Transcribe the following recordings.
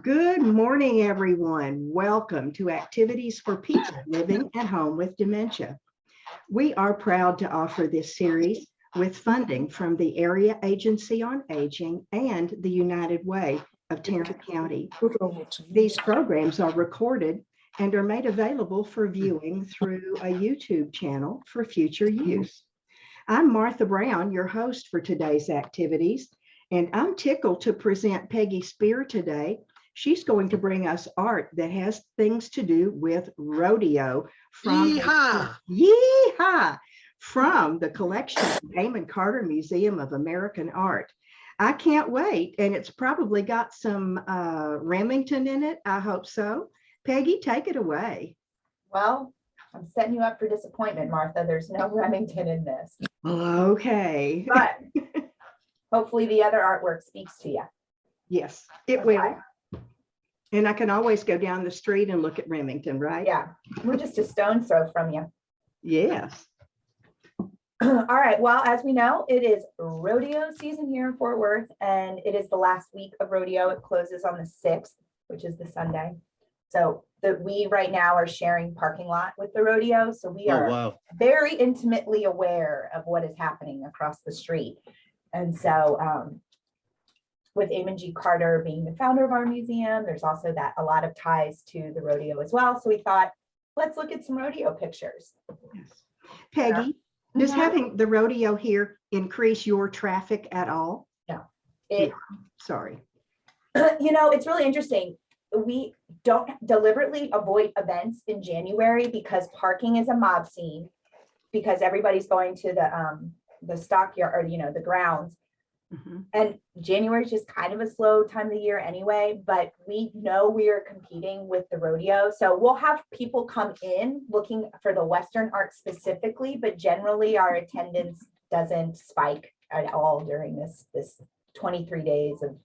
Good morning, everyone. Welcome to Activities for People Living at Home with Dementia. We are proud to offer this series with funding from the Area Agency on Aging and the United Way of Tarrant County. These programs are recorded and are made available for viewing through a YouTube channel for future use. I'm Martha Brown, your host for today's activities, and I'm tickled to present Peggy Spear today. She's going to bring us art that has things to do with rodeo from Yeehaw! From the collection of Damon Carter Museum of American Art. I can't wait, and it's probably got some Remington in it. I hope so. Peggy, take it away. Well, I'm setting you up for disappointment, Martha. There's no Remington in this. Okay. But hopefully the other artwork speaks to you. Yes, it will. And I can always go down the street and look at Remington, right? Yeah, we're just a stone's throw from you. Yes. All right, well, as we know, it is rodeo season here in Fort Worth, and it is the last week of rodeo. It closes on the 6th, which is the Sunday. So we right now are sharing parking lot with the rodeo. So we are very intimately aware of what is happening across the street. And so with Amon G. Carter being the founder of our museum, there's also a lot of ties to the rodeo as well. So we thought, let's look at some rodeo pictures. Yes. Peggy, does having the rodeo here increase your traffic at all? No. Sorry. You know, it's really interesting. We don't deliberately avoid events in January because parking is a mob scene, because everybody's going to the stockyard, or the grounds. Mm-hmm. And January is just kind of a slow time of the year anyway, but we know we are competing with the rodeo. So we'll have people come in looking for the Western art specifically, but generally our attendance doesn't spike at all during this 23 days of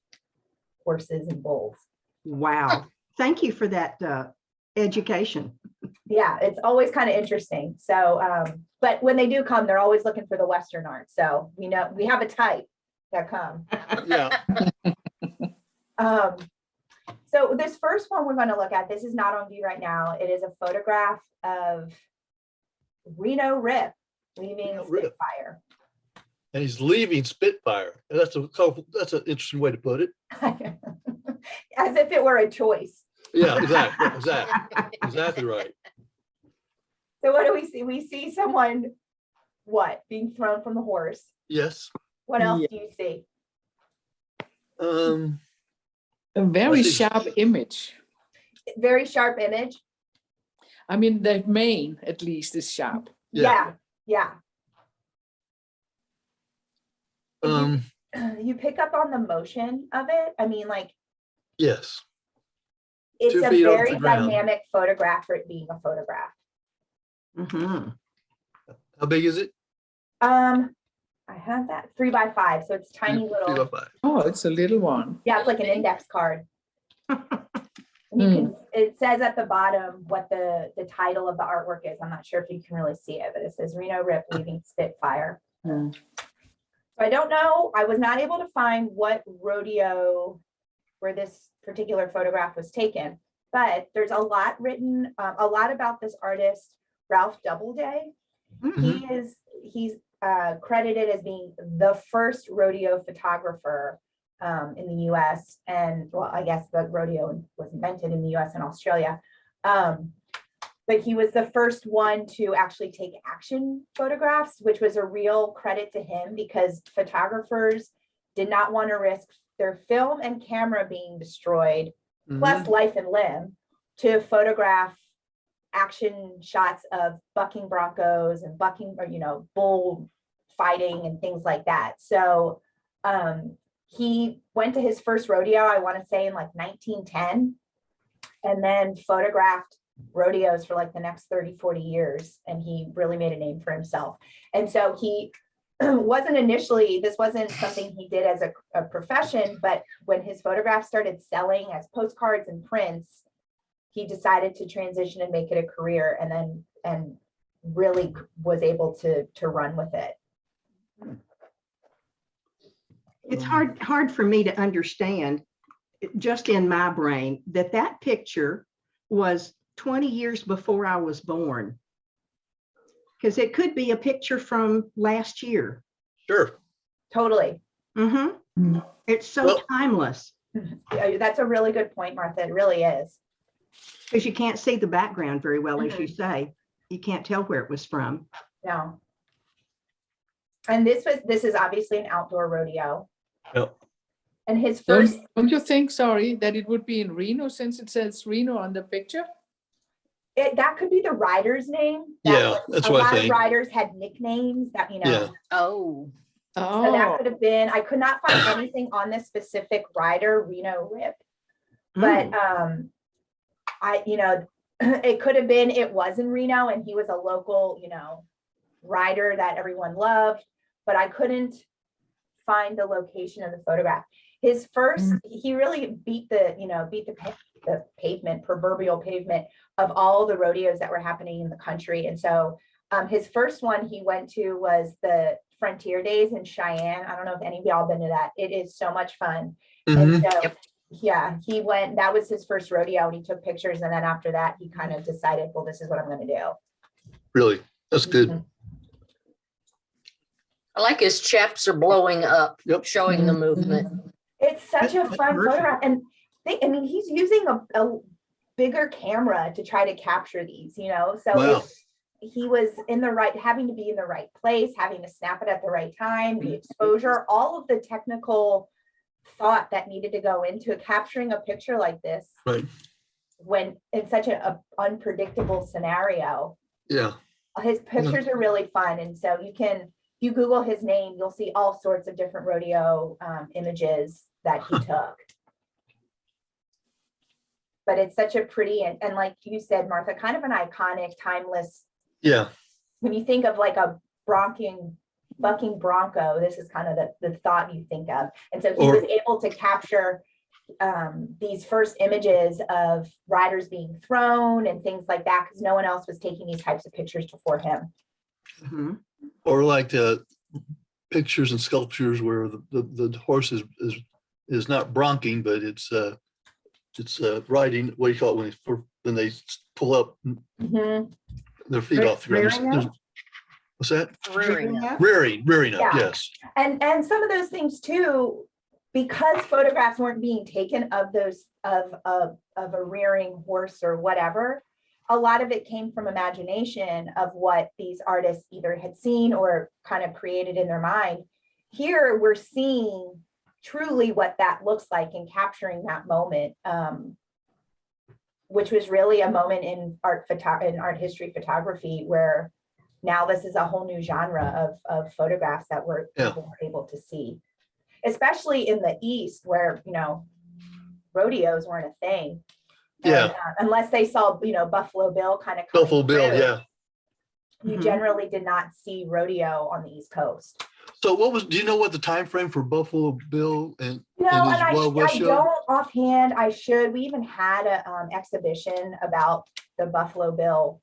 horses and bulls. Wow. Thank you for that education. Yeah, it's always kind of interesting. So, but when they do come, they're always looking for the Western art. So we know we have a type that come. Yeah. So this first one we're going to look at, this is not on view right now. It is a photograph of Reno Rip leaving Spitfire. And he's leaving Spitfire. That's an interesting way to put it. As if it were a choice. Yeah, exactly right. So what do we see? We see someone, being thrown from the horse. Yes. What else do you see? A very sharp image. Very sharp image. I mean, the mane at least is sharp. Yeah. Um, you pick up on the motion of it. I mean, like, yes. It's a very dynamic photograph for it being a photograph. Mm-hmm. How big is it? I have that 3x5, so it's tiny little. 3x5. Oh, it's a little one. Yeah, it's like an index card. It says at the bottom what the title of the artwork is. I'm not sure if you can really see it, but it says Reno Rip leaving Spitfire. So I don't know. I was not able to find what rodeo where this particular photograph was taken, but there's a lot written, a lot about this artist, Ralph Doubleday. Mm-hmm. He's credited as being the first rodeo photographer in the US. And well, I guess the rodeo was invented in the US and Australia. But he was the first one to actually take action photographs, which was a real credit to him because photographers did not want to risk their film and camera being destroyed, plus life and limb, to photograph action shots of bucking broncos and bull fighting and things like that. So he went to his first rodeo, I want to say in like 1910, and then photographed rodeos for like the next 30-40 years, and he really made a name for himself. And so he this wasn't something he did as a profession, but when his photographs started selling as postcards and prints, he decided to transition and make it a career, and really was able to run with it. It's hard for me to understand just in my brain, that picture was 20 years before I was born. Because it could be a picture from last year. Sure. Totally. It's so Well- timeless. Yeah, that's a really good point, Martha. It really is. Because you can't see the background very well, as you say. You can't tell where it was from. No. And this is obviously an outdoor rodeo. Yep. And his first, Don't you think, sorry, that it would be in Reno since it says Reno on the picture? that could be the rider's name. Yeah, that's a what I lot of think. riders had nicknames that, Yeah. Oh, So that Oh, could have been, I could not find anything on this specific rider, Reno Rip. But it could have been, it was in Reno and he was a local, rider that everyone loved, but I couldn't find the location of the photograph. His first, he really beat the pavement, proverbial pavement of all the rodeos that were happening in the country. And so his first one he went to was the Frontier Days in Cheyenne. I don't know if any of y'all been to that. It is so much fun. And so, yeah, he went, that was his first rodeo and he took pictures. And then after that, he kind of decided, well, this is what I'm going to do. Really, that's good. I like his chaps are blowing up, Yep. showing the movement. It's such a That's fun perfect. photograph. And he's using a bigger camera to try to capture these, so Wow. he was having to be in the right place, having to snap it at the right time, the exposure, all of the technical thought that needed to go into capturing a picture like this Right. when in such an unpredictable scenario. Yeah. His pictures are really fun. And so if you Google his name, you'll see all sorts of different rodeo images that he took. But it's such a pretty, and like you said, Martha, kind of an iconic, timeless, Yeah. when you think of like a bucking bronco, this is kind of the thought you think of. And so he was able to capture these first images of riders being thrown and things like that, because no one else was taking these types of pictures before him. Or like pictures and sculptures where the horse is not bronking, but it's riding. What do you call it when they pull up their feet off the ground? Rearing up? What's that? Rearing up. Rearing up. Yeah. Yes. And some of those things too, because photographs weren't being taken of those of a rearing horse or whatever, a lot of it came from imagination of what these artists either had seen or kind of created in their mind. Here we're seeing truly what that looks like and capturing that moment, which was really a moment in art history photography, where now this is a whole new genre of photographs that people were able to see, especially in the East where, rodeos weren't a thing. Yeah. And, unless they saw, Buffalo Bill kind of Buffalo Bill. Yeah. You generally did not see rodeo on the East Coast. So do you know what the time frame for Buffalo Bill and No, and his Wild West I show? don't offhand. I should. We even had an exhibition about the Buffalo Bill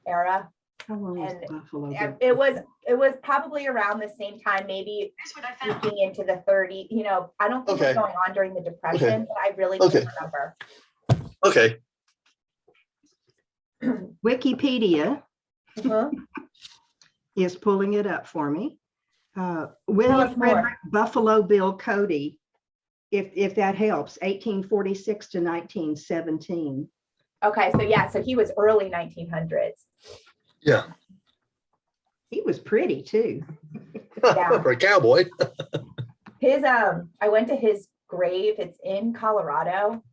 era. How long was And Buffalo And Bill? it was probably around the same time, maybe looking into the 30s. I don't think it was Okay. going on during the Depression, but I really Okay. can't remember. Okay. Wikipedia is pulling it up for me. William us more. Frederick Buffalo Bill Cody, if that helps, 1846 to 1917. Okay, so he was early 1900s. Yeah. He was pretty too. Yeah. For a cowboy. I went to his grave. It's in Colorado,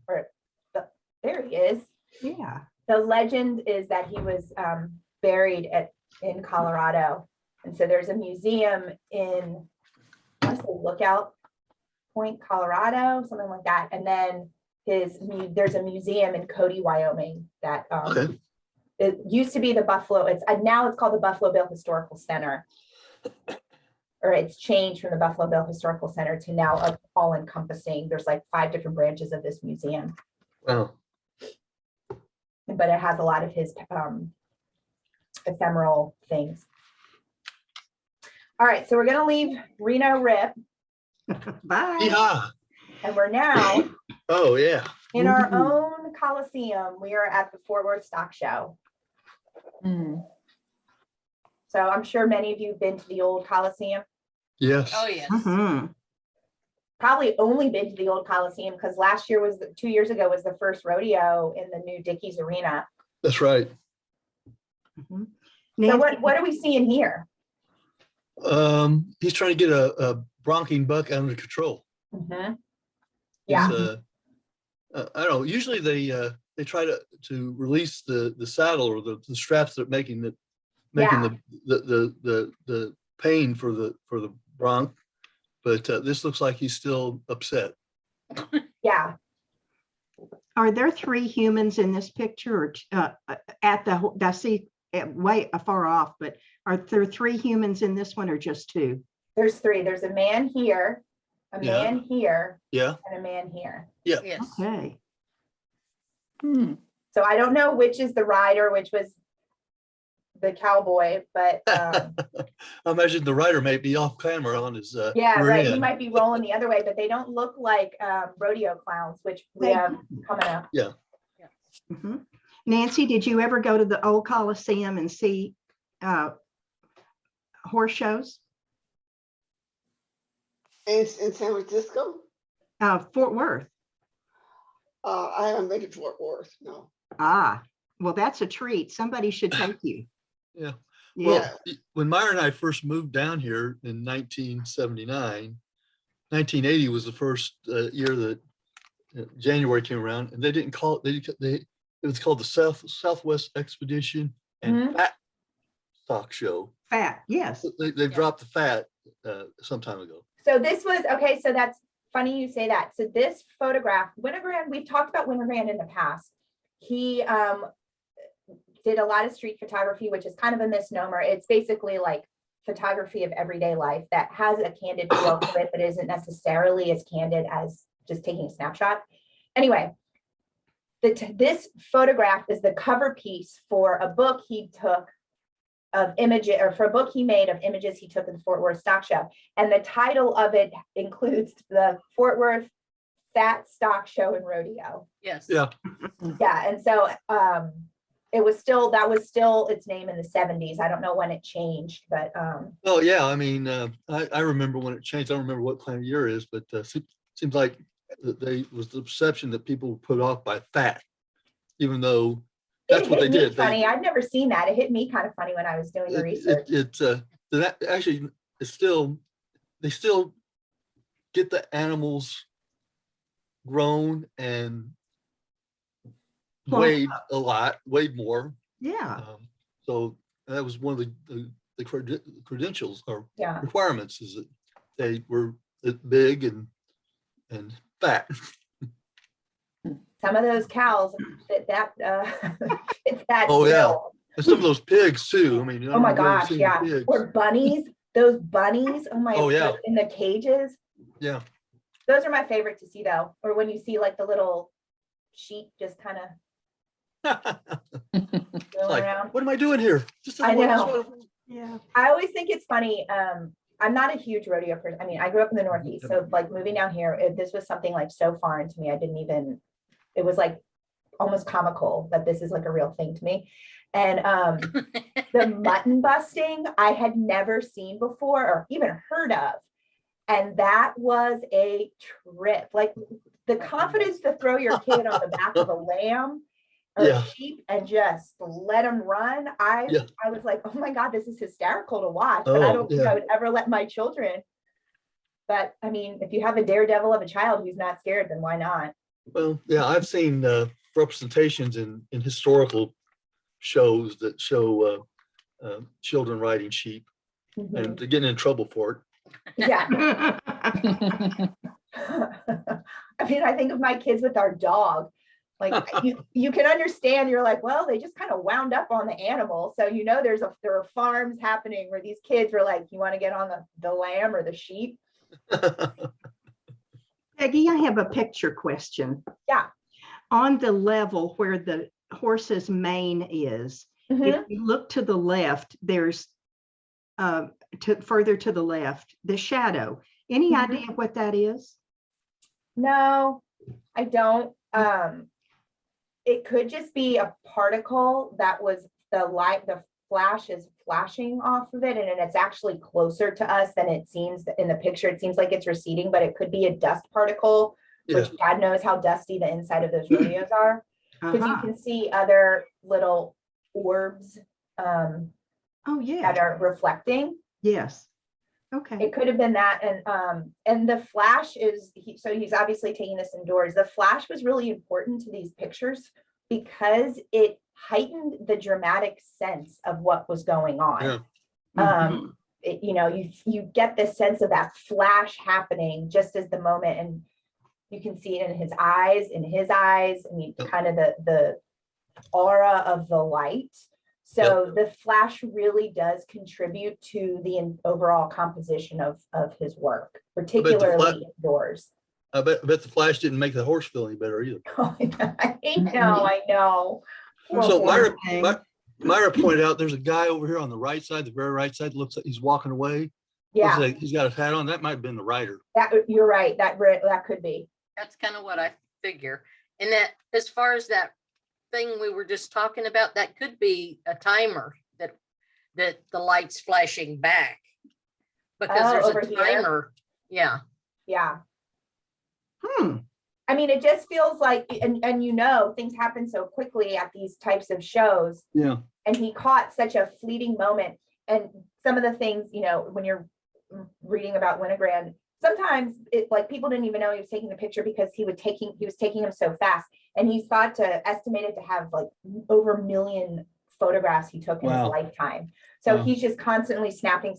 there he is. Yeah. The legend is that he was buried in Colorado. And so there's a museum in, I want to say Lookout Point, Colorado, something like that. And then there's a museum in Cody, Wyoming that Okay. it used to be the Buffalo. Now it's called the Buffalo Bill Historical Center. Or it's changed from the Buffalo Bill Historical Center to now all encompassing. There's like 5 different branches of this museum. Wow. But it has a lot of his ephemeral things. All right, so we're going to leave Reno Rip. Bye. Yeah. And we're now Oh, yeah. in our Ooh. own Coliseum. We are at the Fort Worth Stock Show. Mm. So I'm sure many of you have been to the old Coliseum. Yes. Oh, yes. Mhm. Probably only been to the old Coliseum because last year 2 years ago was the first rodeo in the new Dickies Arena. That's right. Mhm. So Nancy, what are we seeing here? He's trying to get a bronching buck under control. Mhm. He's, Yeah. I don't know. Usually they try to release the saddle or the straps that are making Yeah. the pain for the bronc, but this looks like he's still upset. Yeah. are there 3 humans in this picture or at the, I see it way far off, but are there 3 humans in this one or just 2? There's 3. There's a man here, a Yeah. man here, Yeah. and a man here. Yeah. Yes. Okay. Hmm. So I don't know which is the rider, which was the cowboy, but I imagine the rider may be off camera on his yeah, rear right. He end. might be rolling the other way, but they don't look like rodeo clowns, which we They have coming up. Mhm. Nancy, did you ever go to the old Coliseum and see horse shows? In San Francisco? Fort Worth. I haven't been to Fort Worth, no. Ah, well, that's a treat. Somebody should take you. Yeah. Yeah. Well, when Myra and I first moved down here in 1979, 1980 was the first year that January came around, and they didn't call it. It was called the Southwest Expedition and Mhm. Fat Stock Show. Fat, yes. They dropped the fat some time ago. So this was, okay, so that's funny you say that. So this photograph, Winogrand, we've talked about Winogrand in the past. He did a lot of street photography, which is kind of a misnomer. It's basically like photography of everyday life that has a candid feel to it, but isn't necessarily as candid as just taking a snapshot. Anyway, this photograph is the cover piece for a book he took of images, or for a book he made of images he took at the Fort Worth Stock Show. And the title of it includes the Fort Worth Fat Stock Show and Rodeo. Yes. Yeah. Yeah, and so that was still its name in the 70s. I don't know when it changed, but Well, yeah. I mean, I remember when it changed. I don't remember what kind of year it is, but seems like was the perception that people were put off by fat, even though that's what they hit me did. funny. I've never seen that. It hit me kind of funny when I was doing the research. Actually, it's still, they still get the animals grown and Plump weighed a lot, weighed more. Yeah. So that was one of the credentials or Yeah. requirements, is that they were big and fat. Some of those cows fit that fit that Oh, yeah. bill. And some of those pigs too. I mean, I Oh my don't know if you've ever gosh, seen yeah. pigs. Or bunnies, those bunnies. Oh my, Oh, yeah. in the cages. Yeah. Those are my favorite to see though. Or when you see like the little sheep just kind of It's going like, around. what am I doing here? Just I know. Yeah. I always think it's funny. I'm not a huge rodeo person. I mean, I grew up in the Northeast, so like moving down here, this was something like so foreign to me. It was like almost comical that this is like a real thing to me. And the mutton busting I had never seen before or even heard of. And that was a trip. Like the confidence to throw your kid on the back of a lamb or Yeah. a sheep and just let them run. I was like, oh my God, this is hysterical to watch, but I Oh, don't think yeah. I would ever let my children. But I mean, if you have a daredevil of a child who's not scared, then why not? Well, yeah, I've seen representations in historical shows that show children riding sheep, Mhm. and they're getting in trouble for it. Yeah. I mean, I think of my kids with our dog. Like you can understand, you're like, well, they just kind of wound up on the animal. So there are farms happening where these kids were like, you want to get on the lamb or the sheep? Peggy, I have a picture question. Yeah. On the level where the horse's mane is, Mhm. if you look to the left, there's further to the left, the shadow. Any Mhm. idea what that is? No, I don't. It could just be a particle that was the flash is flashing off of it, and it's actually closer to us than it seems in the picture. It seems like it's receding, but it could be a dust particle, which God knows how dusty the inside of those rodeos are. Because you can see other little orbs Oh, yeah. that are reflecting. Yes. Okay. It could have been that, and the flash is so he's obviously taking this indoors. The flash was really important to these pictures because it heightened the dramatic sense of what was going on. Mhm. You get this sense of that flash happening just as the moment, and you can see it in his eyes. I mean, kind of the aura of the light. So the flash really does contribute to the overall composition of his work, particularly indoors. I bet the flash didn't make the horse feel any better either. I know. So Poor Myra pointed out there's a guy over here on the right side, the very right side, looks like he's walking away. Yeah, Looks like he's got his hat on. That might have been the rider. you're right. That could be. That's kind of what I figure. And that, as far as that thing we were just talking about, that could be a timer that the light's flashing back. Because there's over a here? timer. Yeah. Yeah. Hmm. I mean, it just feels like, and things happen so quickly at these types of shows. Yeah. And he caught such a fleeting moment. And some of the things, when you're reading about Winogrand, sometimes people didn't even know he was taking the picture because he was taking them so fast. And he's thought to estimate it to have like over 1 million photographs he took in his lifetime. So he's just constantly snapping,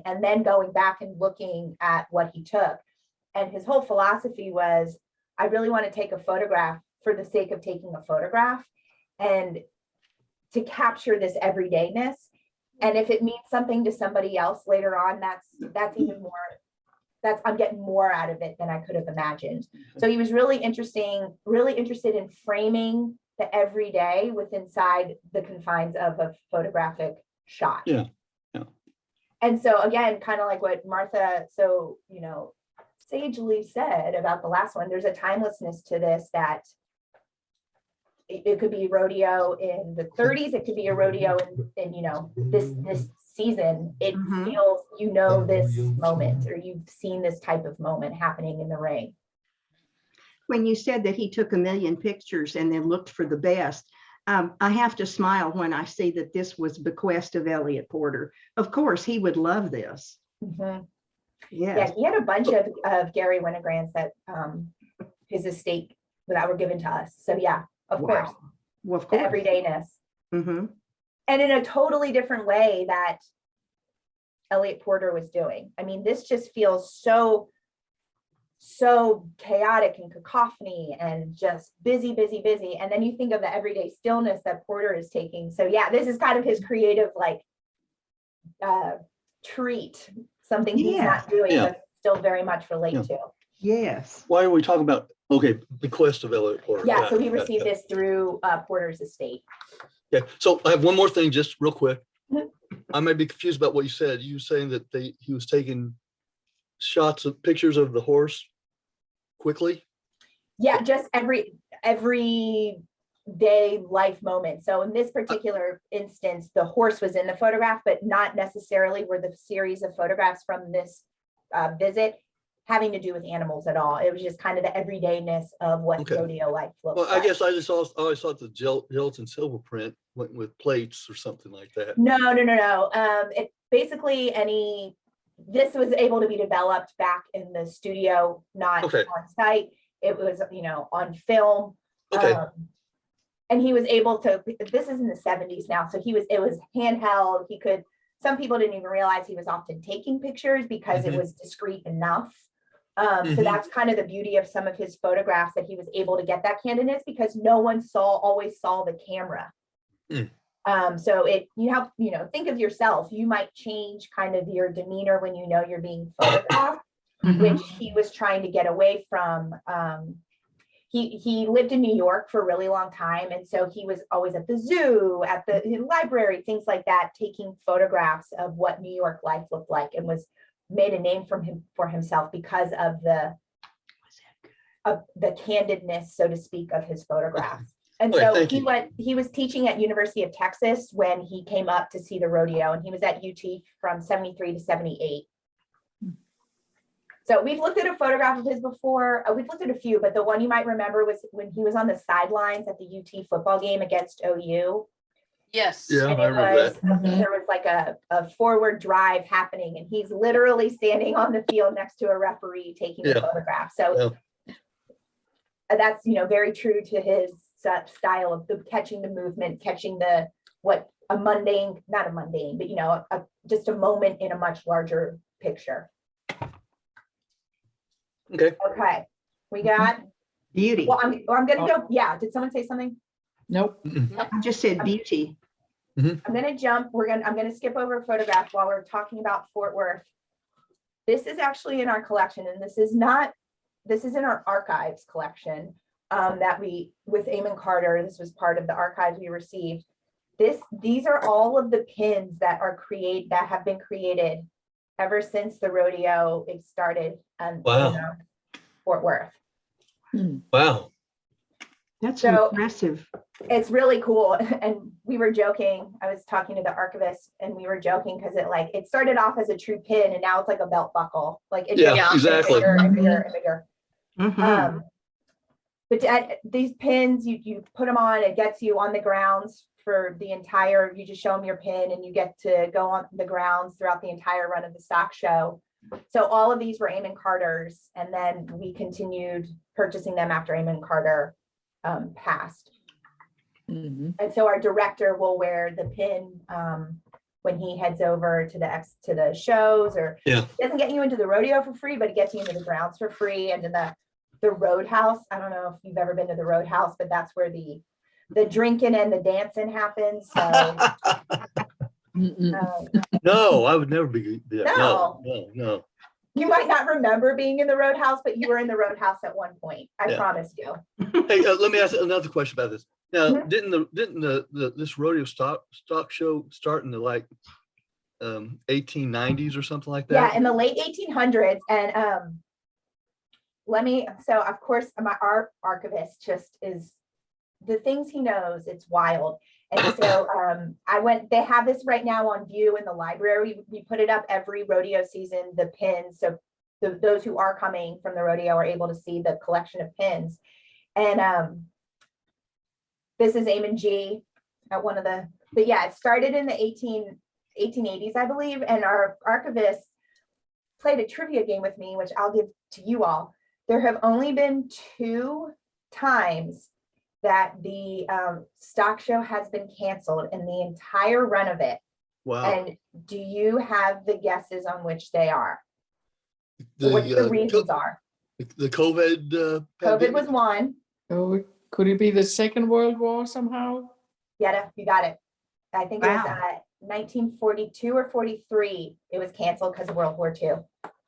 and then going back and looking at what he took. And his whole philosophy was, I really want to take a photograph for the sake of taking a photograph and to capture this everydayness. And if it means something to somebody else later on, that's even more, I'm getting more out of it than I could have imagined. So he was really interested in framing the everyday inside the confines of a photographic shot. Yeah. And so again, kind of like what Martha sagely said about the last one, there's a timelessness to this that it could be rodeo in the 30s, it could be a rodeo in this season. It feels this moment, or you've seen this type of moment happening in the ring. When you said that he took 1 million pictures and then looked for the best, I have to smile when I see that this was bequest of Elliott Porter. Of course, he would love this. Mm-hmm. Yes. Yeah, he had a bunch of Gary Winogrands that his estate that were given to us. So yeah, of course. Well, of the course. everydayness. Mm-hmm. And in a totally different way that Elliott Porter was doing. I mean, this just feels so chaotic and cacophony and just busy. And then you think of the everyday stillness that Porter is taking. So yeah, this is kind of his creative treat, something he's not doing, but still very much relate to. Yes. Why are we talking about, bequest of Elliott Porter? Yeah, so he received this through Porter's estate. Yeah, so I have one more thing, just real quick. Mhm. I might be confused about what you said. You were saying that he was taking pictures of the horse quickly? Yeah, just every day life moment. So in this particular instance, the horse was in the photograph, but not necessarily were the series of photographs from this visit having to do with animals at all. It was just kind of the everydayness of what rodeo life looks like. Well, I guess I always thought the gelatin silver print went with plates or something like that. No. It basically this was able to be developed back in the studio, not on site. It was, on film. Okay. And he was able to, this is in the 70s now. So it was handheld. Some people didn't even realize he was often taking pictures because it was discreet enough. So that's kind of the beauty of some of his photographs, that he was able to get that candidness because no one always saw the camera. So think of yourself. You might change kind of your demeanor when you're being photographed, which he was trying to get away from. He lived in New York for a really long time. And so he was always at the zoo, at the library, things like that, taking photographs of what New York life looked like, and made a name for himself because of the the candidness, so to speak, of his photographs. And All right, so thank you. he was teaching at University of Texas when he came up to see the rodeo, and he was at UT from 73 to 78. So we've looked at a photograph of his before. We've looked at a few, but the one you might remember was when he was on the sidelines at the UT football game against OU. Yes. Yeah, And I remember that. there was like a forward drive happening, and he's literally standing on the field next to a referee taking a Yeah. photograph. So that's, very true to his style of catching the movement, catching not a mundane, but just a moment in a much larger picture. Okay. Okay, we got, Beauty. well, I'm gonna go, yeah, did someone say something? Nope. I just said beauty. I'm gonna jump, I'm gonna skip over a photograph while we're talking about Fort Worth. This is actually in our collection, and this is in our archives collection that with Eamon Carter, this was part of the archives we received. These are all of the pins that have been created ever since the rodeo started in Fort Worth. Wow. That's So- impressive. It's really cool. And we were joking. I was talking to the archivist, and we were joking because it started off as a true pin, and now it's like a belt buckle. Like it Yeah, gets exactly. bigger and bigger and bigger. Mhm. But these pins, you put them on, it gets you on the grounds for the entire, you just show them your pin and you get to go on the grounds throughout the entire run of the stock show. So all of these were Eamon Carter's, and then we continued purchasing them after Eamon Carter passed. Mhm. And so our director will wear the pin when he heads over to the shows, or Yeah. it doesn't get you into the rodeo for free, but it gets you into the grounds for free, and in the roadhouse. I don't know if you've ever been to the roadhouse, but that's where the drinking and the dancing happens. So No, I would never be there. No. No. you might not remember being in the roadhouse, but you were in the roadhouse at one point. I Yeah. promise you. Hey, let me ask another question about this. Now, Mhm. didn't this rodeo stock show start in the 1890s or something like Yeah, that? in the late 1800s. And so of course, my archivist just is the things he knows, it's wild. And so they have this right now on view in the library. We put it up every rodeo season, the pins. So those who are coming from the rodeo are able to see the collection of pins. And this is Eamon G at one of but yeah, it started in the 1880s, I believe. And our archivist played a trivia game with me, which I'll give to you all. There have only been 2 times that the stock show has been canceled in the entire run of it. Wow. And do you have the guesses on which they are? What the reasons are? The COVID. COVID pandemic? was one. Oh, could it be the Second World War somehow? Yeah, you got it. I think it was Wow. 1942 or 43. It was canceled because of World War II.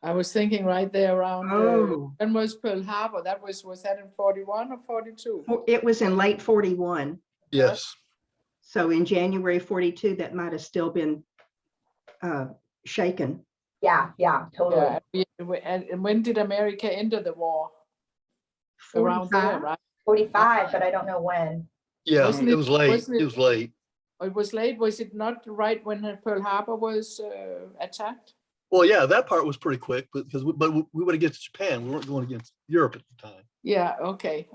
I was thinking right there around, Oh. when was Pearl Harbor? Was that in 41 or 42? It was in late 41. Yes. So in January 42, that might have still been shaken. Yeah, totally. Yeah, and when did America enter the war? Around there, 45. right? 45, but I don't know when. Yeah, Wasn't it it- was late. wasn't it- It was late. Oh, it was late. Was it not right when Pearl Harbor was attacked? Well, yeah, that part was pretty quick, but we went against Japan. We weren't going against Europe at the time. Yeah, okay.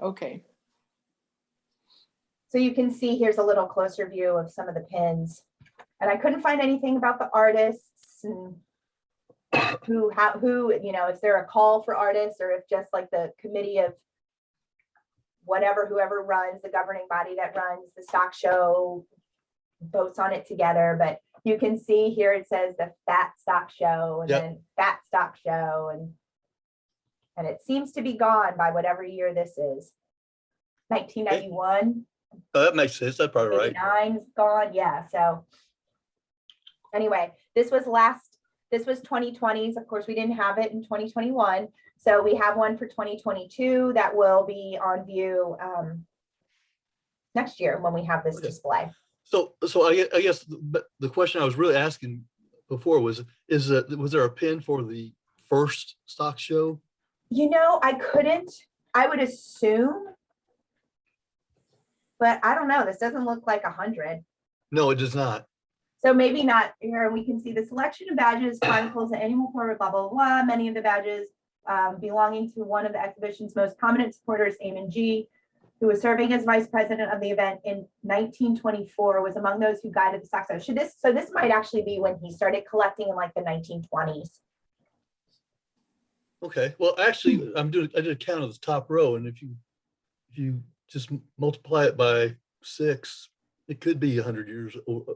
So you can see here's a little closer view of some of the pins. And I couldn't find anything about the artists and who, if they're a call for artists, or if just like the committee of whoever runs, the governing body that runs the stock show votes on it together. But you can see here it says the Fat Stock Show, and Yep. then Fat Stock Show, and it seems to be gone by whatever year this is. 1991. Oh, that makes sense. That's probably right. 89 is gone. Yeah. So anyway, this was 2020s. Of course, we didn't have it in 2021. So we have one for 2022 that will be on view next year when we have this Okay. display. So I guess the question I was really asking before was there a pin for the first stock show? I couldn't I would assume, but I don't know. This doesn't look like 100. No, it does not. So maybe not here. We can see the selection of badges chronicles the annual report, blah, blah, blah. Many of the badges belonging to one of the exhibition's most prominent supporters, Eamon G., who was serving as vice president of the event in 1924, was among those who guided the Sox. So this might actually be when he started collecting in like the 1920s. Okay, well, actually, I did a count of the top row, and if you just multiply it by 6, it could be 100 years over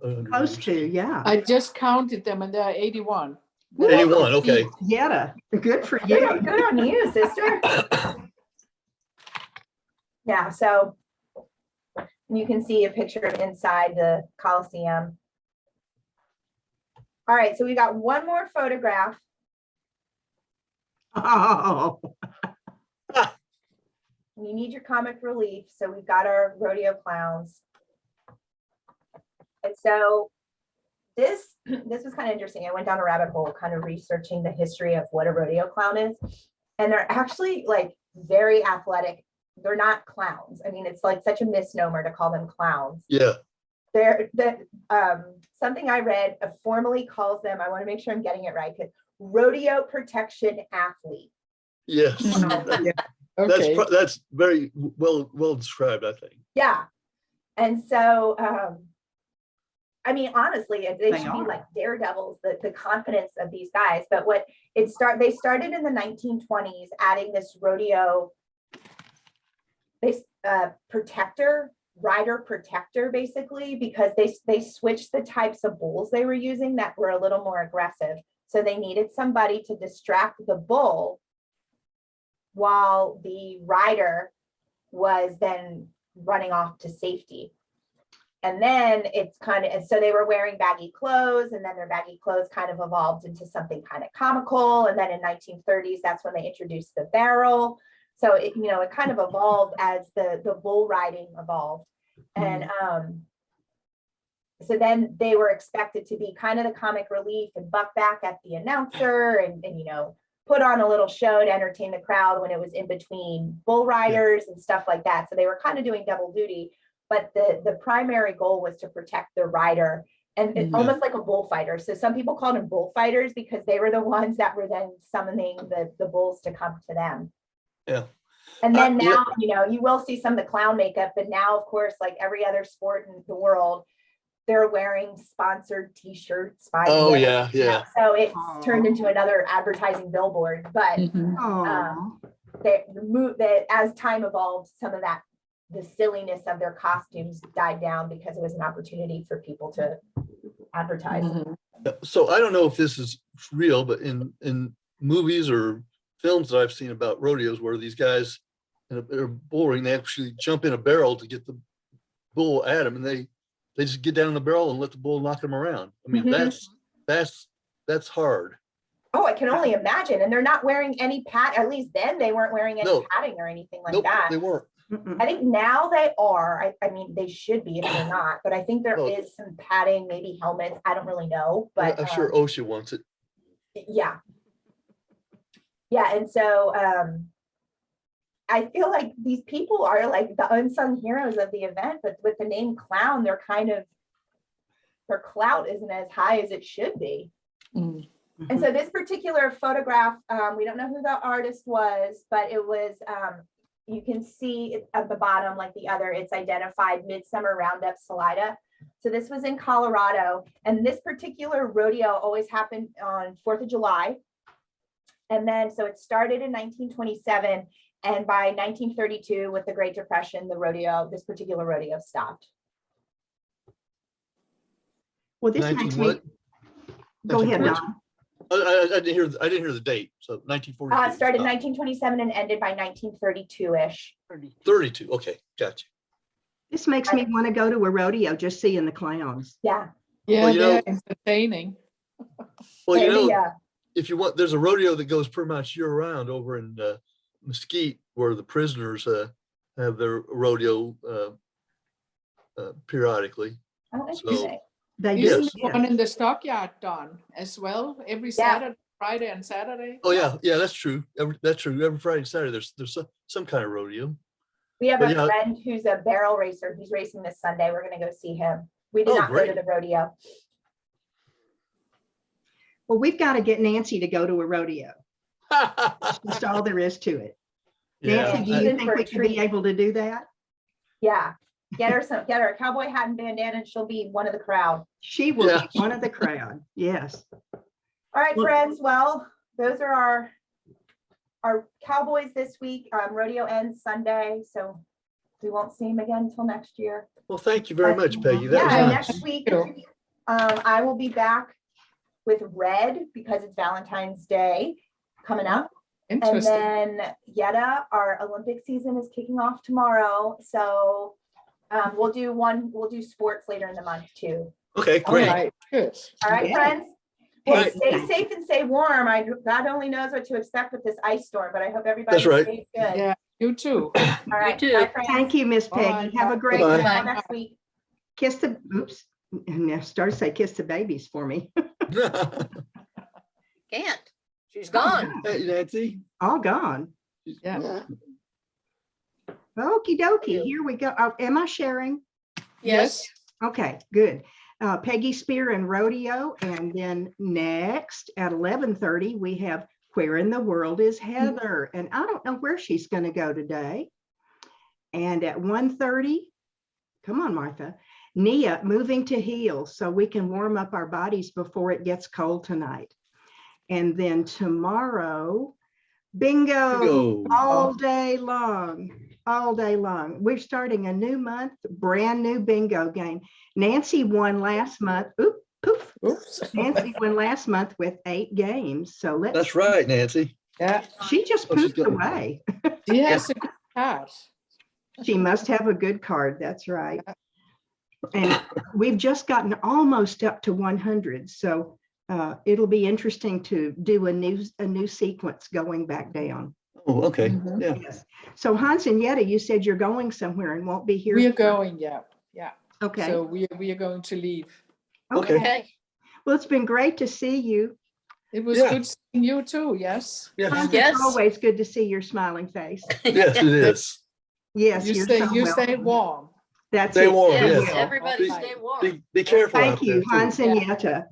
100 Close years. to, yeah. I just counted them and there are 81. 81, okay. Yeah, good for Good you. on, good on you, sister. Yeah, so you can see a picture of inside the Coliseum. All right, so we got one more photograph. Oh, You need your comic relief. So we've got our rodeo clowns. And so this was kind of interesting. I went down a rabbit hole kind of researching the history of what a rodeo clown is. And they're actually like very athletic. They're not clowns. I mean, it's like such a misnomer to call them clowns. Yeah, They're something I read formally calls them, I want to make sure I'm getting it right, because rodeo protection athlete. yes. Okay. That's very well described, I think. Yeah. And so, I mean, honestly, they should be like daredevils, the confidence of these guys. But they started in the 1920s adding this rodeo, rider protector, basically, because they switched the types of bulls they were using that were a little more aggressive. So they needed somebody to distract the bull while the rider was then running off to safety. And then it's kind of, and so they were wearing baggy clothes, and then their baggy clothes kind of evolved into something kind of comical. And then in 1930s, that's when they introduced the barrel. So it kind of evolved as the bull riding evolved. And so then they were expected to be kind of the comic relief and buck back at the announcer and put on a little show to entertain the crowd when it was in between bull riders and stuff like that. So they were kind of doing double duty, but the primary goal was to protect the rider, and it's almost like a bullfighter. So some people called them bullfighters because they were the ones that were then summoning the bulls to come to them. Yeah. And then now, you will see some of the clown makeup, but now, of course, like every other sport in the world, they're wearing sponsored t-shirts. Oh, yeah. So it's turned into another advertising billboard, but as time evolved, some of that, the silliness of their costumes died down because it was an opportunity for people to advertise. So I don't know if this is real, but in movies or films that I've seen about rodeos where these guys in a bull ring, they actually jump in a barrel to get the bull at them, and they just get down in the barrel and let the bull knock them around. I mean, that's hard. Oh, I can only imagine. And they're not wearing any at least then they weren't wearing any padding or anything like that. They weren't. I think now they are. I mean, they should be if they're not, but I think there is some padding, maybe helmets. I don't really know, but I'm sure OSHA wants it. Yeah. And so I feel like these people are like the unsung heroes of the event, but with the name clown, their clout isn't as high as it should be. And so this particular photograph, we don't know who the artist was, but it was, you can see at the bottom, like the other, it's identified Midsummer Roundup Salida. So this was in Colorado, and this particular rodeo always happened on 4th of July. And then, so it started in 1927, and by 1932, with the Great Depression, this particular rodeo stopped. Well, this makes me, go ahead, Don. I didn't hear the date. So 1942. Started 1927 and ended by 1932-ish. 32. Okay, gotcha. This makes me want to go to a rodeo just seeing the clowns. Yeah. Yeah, they're entertaining. Well, if you want, there's a rodeo that goes pretty much year round over in Mesquite, where the prisoners have their rodeo periodically. Oh, interesting. They Isn't do. the one in the stockyard done as well every Saturday? Friday and Saturday. Oh, yeah, that's true. That's true. Every Friday and Saturday, there's some kind of rodeo. We have But a yeah. friend who's a barrel racer. He's racing this Sunday. We're gonna go see him. We did Oh, not go to great. the rodeo. Well, we've got to get Nancy to go to a rodeo. That's just all there is to it. Nancy, do Yeah, you in think for a we could be treat. able to do that? Yeah, get her a cowboy hat and bandana and she'll be one of the crowd. She will Yeah. be one of the crowd. Yes. All right, Well- friends. Well, those are our cowboys this week. Rodeo ends Sunday, so we won't see him again until next year. well, thank you very much, Peggy. That was Yeah, and nice. next week, you. I will be back with red because it's Valentine's Day coming up. And Interesting. then Yetta, our Olympic season is kicking off tomorrow. So we'll do sports later in the month too. Okay, All great. right, good. All right, Yeah. friends. Well, Right. stay safe and stay warm. God only knows what to expect with this ice storm, but I hope everybody That's right. stays good. Yeah, you too. All right, too. bye, friends. Thank you, Miss All Peggy. right, Have a bye. great Bye-bye. day. Until next week. Kiss the, oops. I started to say kiss the babies for me. Can't. She's gone. Hey, Nancy. All gone. Yeah. Yeah. Okie dokie, here we go. Oh, am I sharing? Yes. Okay, good. Peggy Spear and Rodeo. And then next at 11:30, we have Where in the World is Heather? And I don't know where she's going to go today. And at 1:30, come on, Martha, Nia, Moving to Heal so we can warm up our bodies before it gets cold tonight. And then tomorrow, bingo, all day long, all day long. We're starting a new month, brand new bingo game. Nancy won last month. Oop, poof. Oops. Nancy won last month with 8 games. So let's, That's right, Nancy. Yeah, she just Oh, she's poofed got- away. she has a good card. She must have a good card. That's right. And we've just gotten almost up to 100. So it'll be interesting to do a new sequence going back down. Oh, okay. Mhm. Yeah. Yes. So Hans and Yetta, you said you're going somewhere and won't be here. We are going, yeah. Okay. So we are going to leave. Okay. Okay. Well, it's been great to see you. It was Yeah. good seeing you too, yes. Yes, Hans, Yes. it's always good to see your smiling face. yes, it is. Yes, You you're stay, so you stay welcome. warm. That's Stay it. warm, Yes, yes. everybody Be- stay warm. Be careful Thank out you, there, too. Hans and Yeah. Yetta.